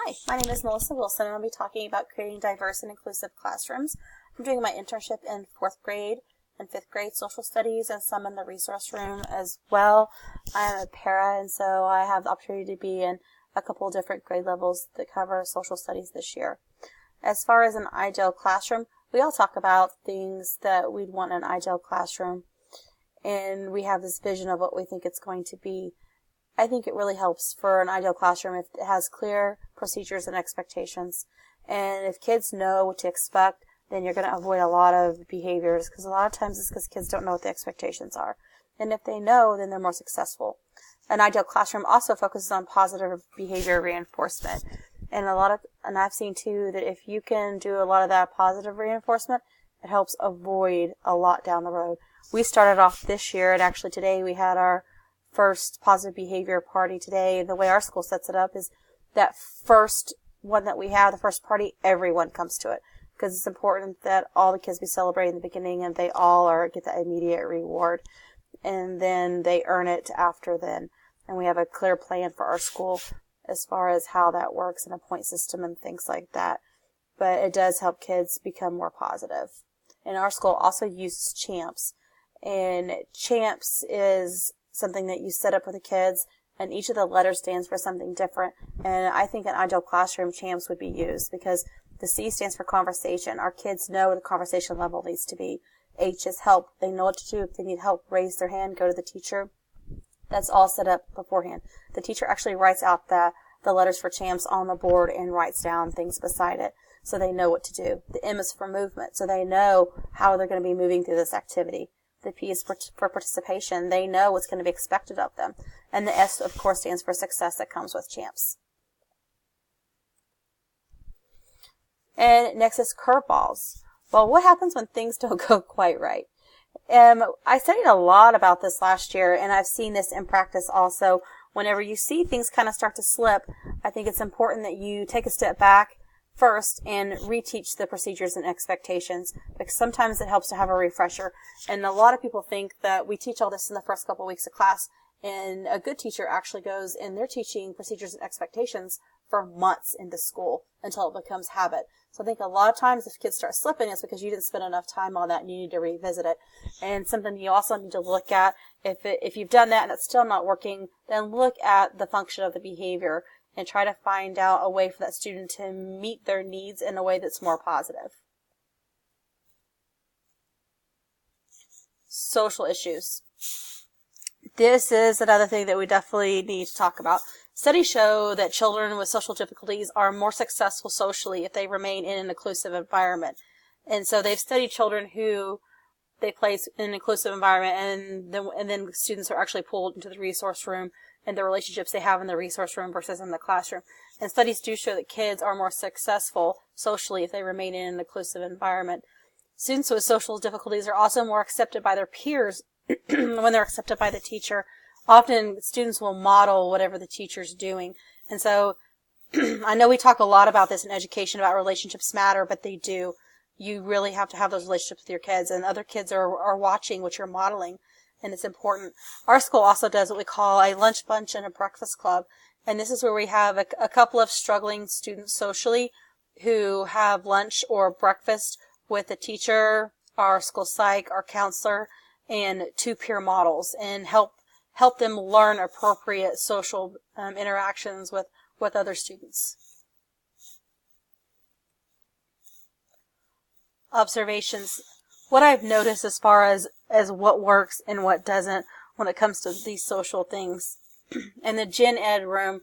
Hi, my name is Melissa Wilson, and I'll be talking about creating diverse and inclusive classrooms. I'm doing my internship in 4th grade and 5th grade social studies and some in the resource room as well. I'm a para, and so I have the opportunity to be in a couple of different grade levels that cover social studies this year. As far as an ideal classroom, we all talk about things that we'd want in an ideal classroom, and we have this vision of what we think it's going to be. I think it really helps for an ideal classroom if it has clear procedures and expectations. And if kids know what to expect, then you're going to avoid a lot of behaviors, because a lot of times it's because kids don't know what the expectations are. And if they know, then they're more successful. An ideal classroom also focuses on positive behavior reinforcement. And I've seen too that if you can do a lot of that positive reinforcement, it helps avoid a lot down the road. We started off this year, and actually today we had our first positive behavior party today. The way our school sets it up is that first one that we have, the first party, everyone comes to it, because it's important that all the kids be celebrating in the beginning and they all get the immediate reward, and then they earn it after then. And we have a clear plan for our school as far as how that works and a point system and things like that. But it does help kids become more positive. And our school also uses CHAMPS, and CHAMPS is something that you set up with the kids, and each of the letters stands for something different. And I think an ideal classroom, CHAMPS would be used, because the C stands for conversation. Our kids know what the conversation level needs to be. H is help. They know what to do. If they need help, raise their hand, go to the teacher. That's all set up beforehand. The teacher actually writes out the letters for CHAMPS on the board and writes down things beside it, so they know what to do. The M is for movement, so they know how they're going to be moving through this activity. The P is for participation. They know what's going to be expected of them. And the S, of course, stands for success that comes with CHAMPS. And next is curveballs. Well, what happens when things don't go quite right? I studied a lot about this last year, and I've seen this in practice also. Whenever you see things kind of start to slip, I think it's important that you take a step back first and reteach the procedures and expectations, because sometimes it helps to have a refresher. And a lot of people think that we teach all this in the first couple of weeks of class, and a good teacher actually goes and they're teaching procedures and expectations for months into school until it becomes habit. So I think a lot of times if kids start slipping, it's because you didn't spend enough time on that and you need to revisit it. And something you also need to look at, if you've done that and it's still not working, then look at the function of the behavior and try to find out a way for that student to meet their needs in a way that's more positive. Social issues. This is another thing that we definitely need to talk about. Studies show that children with social difficulties are more successful socially if they remain in an inclusive environment. And so they've studied children who they place in an inclusive environment, and then students are actually pulled into the resource room and the relationships they have in the resource room versus in the classroom. And studies do show that kids are more successful socially if they remain in an inclusive environment. Students with social difficulties are also more accepted by their peers when they're accepted by the teacher. Often students will model whatever the teacher's doing. And so I know we talk a lot about this in education, about relationships matter, but they do. You really have to have those relationships with your kids, and other kids are watching what you're modeling, and it's important. Our school also does what we call a lunch bunch and a breakfast club, and this is where we have a couple of struggling students socially who have lunch or breakfast with a teacher, our school psych, our counselor, and 2 peer models, and help them learn appropriate social interactions with other students. Observations. What I've noticed as far as what works and what doesn't when it comes to these social things. In the Gen Ed room,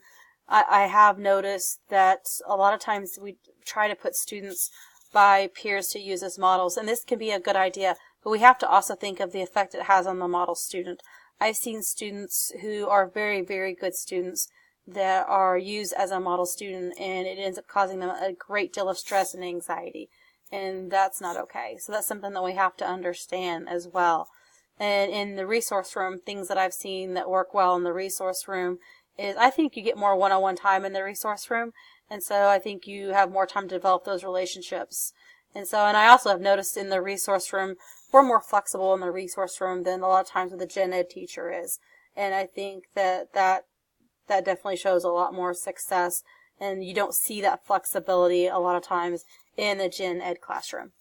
I have noticed that a lot of times we try to put students by peers to use as models, and this can be a good idea, but we have to also think of the effect it has on the model student. I've seen students who are very, very good students that are used as a model student, and it ends up causing them a great deal of stress and anxiety. And that's not okay. So that's something that we have to understand as well. And in the resource room, things that I've seen that work well in the resource room is I think you get more one-on-one time in the resource room. And so I think you have more time to develop those relationships. And I also have noticed in the resource room, we're more flexible in the resource room than a lot of times with the Gen Ed teacher is. And I think that definitely shows a lot more success And you don't see that flexibility a lot of times in the gen ed classroom.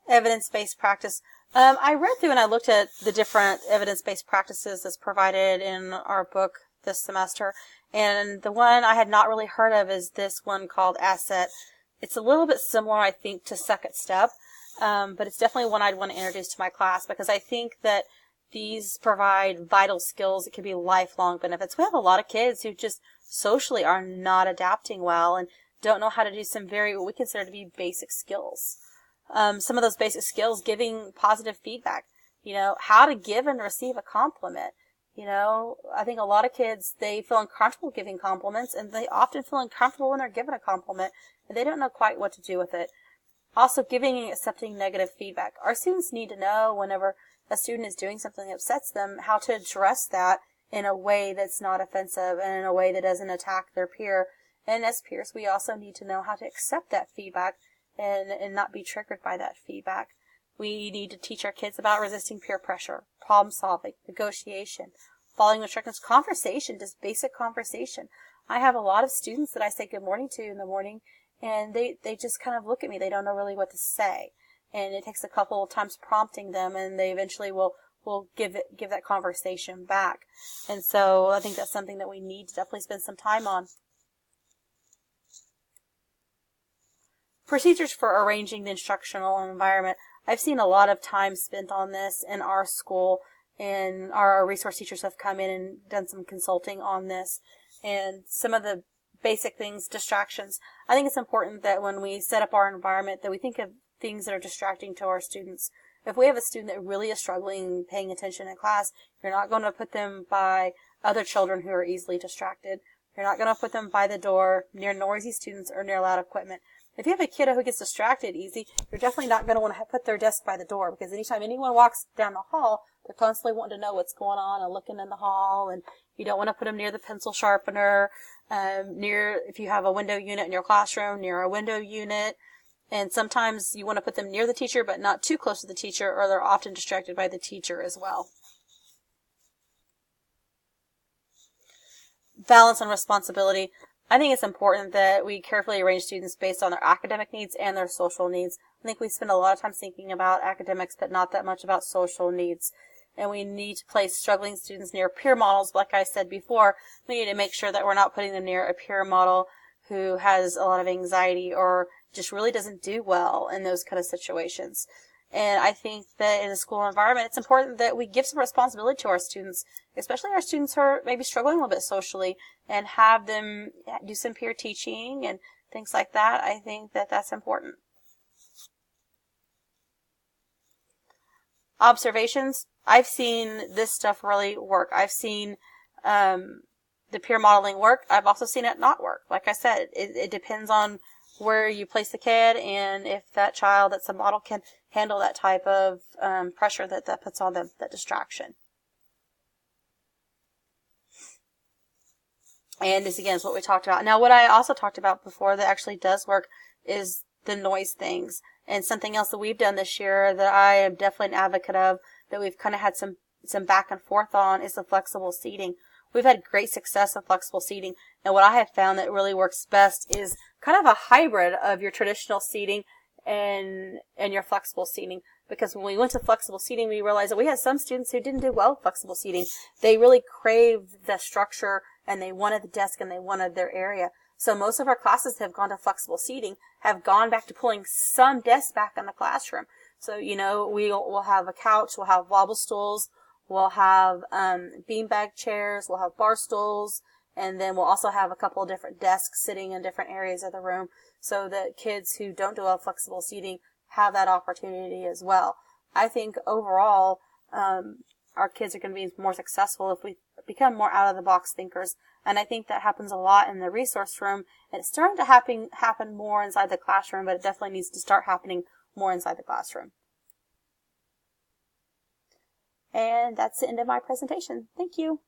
Evidence-based practice. I read through and I looked at the different evidence-based practices that's provided in our book this semester, and the one I had not really heard of is this one called ASSET. It's a little bit similar, I think, to Second Step, but it's definitely one I'd want to introduce to my class because I think that these provide vital skills that could be lifelong benefits. We have a lot of kids who just socially are not adapting well and don't know how to do some very, what we consider to be basic skills. Some of those basic skills, giving positive feedback, how to give and receive a compliment. I think a lot of kids, they feel uncomfortable giving compliments, and they often feel uncomfortable when they're given a compliment, and they don't know quite what to do with it. Also, giving and accepting negative feedback. Our students need to know whenever a student is doing something that upsets them, how to address that in a way that's not offensive and in a way that doesn't attack their peer. And as peers, we also need to know how to accept that feedback and not be triggered by that feedback. We need to teach our kids about resisting peer pressure, problem solving, negotiation, following instructions, conversation, just basic conversation. I have a lot of students that I say good morning to in the morning, and they just kind of look at me. They don't know really what to say. And it takes a couple of times prompting them, and they eventually will give that conversation back. And so I think that's something that we need to definitely spend some time on. Procedures for arranging the instructional environment. I've seen a lot of time spent on this in our school, and our resource teachers have come in and done some consulting on this. And some of the basic things, distractions. I think it's important that when we set up our environment that we think of things that are distracting to our students. If we have a student that really is struggling paying attention in class, you're not going to put them by other children who are easily distracted. You're not going to put them by the door, near noisy students, or near loud equipment. If you have a kiddo who gets distracted easy, you're definitely not going to want to put their desk by the door, because anytime anyone walks down the hall, they're constantly wanting to know what's going on and looking in the hall, and you don't want to put them near the pencil sharpener, if you have a window unit in your classroom, near a window unit. And sometimes you want to put them near the teacher, but not too close to the teacher, or they're often distracted by the teacher as well. Balance and responsibility. I think it's important that we carefully arrange students based on their academic needs and their social needs. I think we spend a lot of time thinking about academics, but not that much about social needs. And we need to place struggling students near peer models. Like I said before, we need to make sure that we're not putting them near a peer model who has a lot of anxiety or just really doesn't do well in those kind of situations. And I think that in a school environment, it's important that we give some responsibility to our students, especially our students who are maybe struggling a little bit socially, and have them do some peer teaching and things like that. I think that that's important. Observations. I've seen this stuff really work. I've seen the peer modeling work. I've also seen it not work. Like I said, it depends on where you place the kid and if that child that's a model can handle that type of pressure that puts on them, that distraction. And this again is what we talked about. Now, what I also talked about before that actually does work is the noise things. And something else that we've done this year that I am definitely an advocate of, that we've kind of had some back and forth on, is the flexible seating. We've had great success with flexible seating, and what I have found that really works best is kind of a hybrid of your traditional seating and your flexible seating. Because when we went to flexible seating, we realized that we had some students who didn't do well with flexible seating. They really craved the structure, and they wanted the desk, and they wanted their area. So most of our classes have gone to flexible seating, have gone back to pulling some desks back in the classroom. So, we'll have a couch, we'll have wobble stools, we'll have beanbag chairs, we'll have bar stools, and then we'll also have a couple of different desks sitting in different areas of the room so that kids who don't do well flexible seating have that opportunity as well. I think overall, our kids are going to be more successful if we become more out-of-the-box thinkers. And I think that happens a lot in the resource room. And it's starting to happen more inside the classroom, but it definitely needs to start happening more inside the classroom. And that's the end of my presentation. Thank you.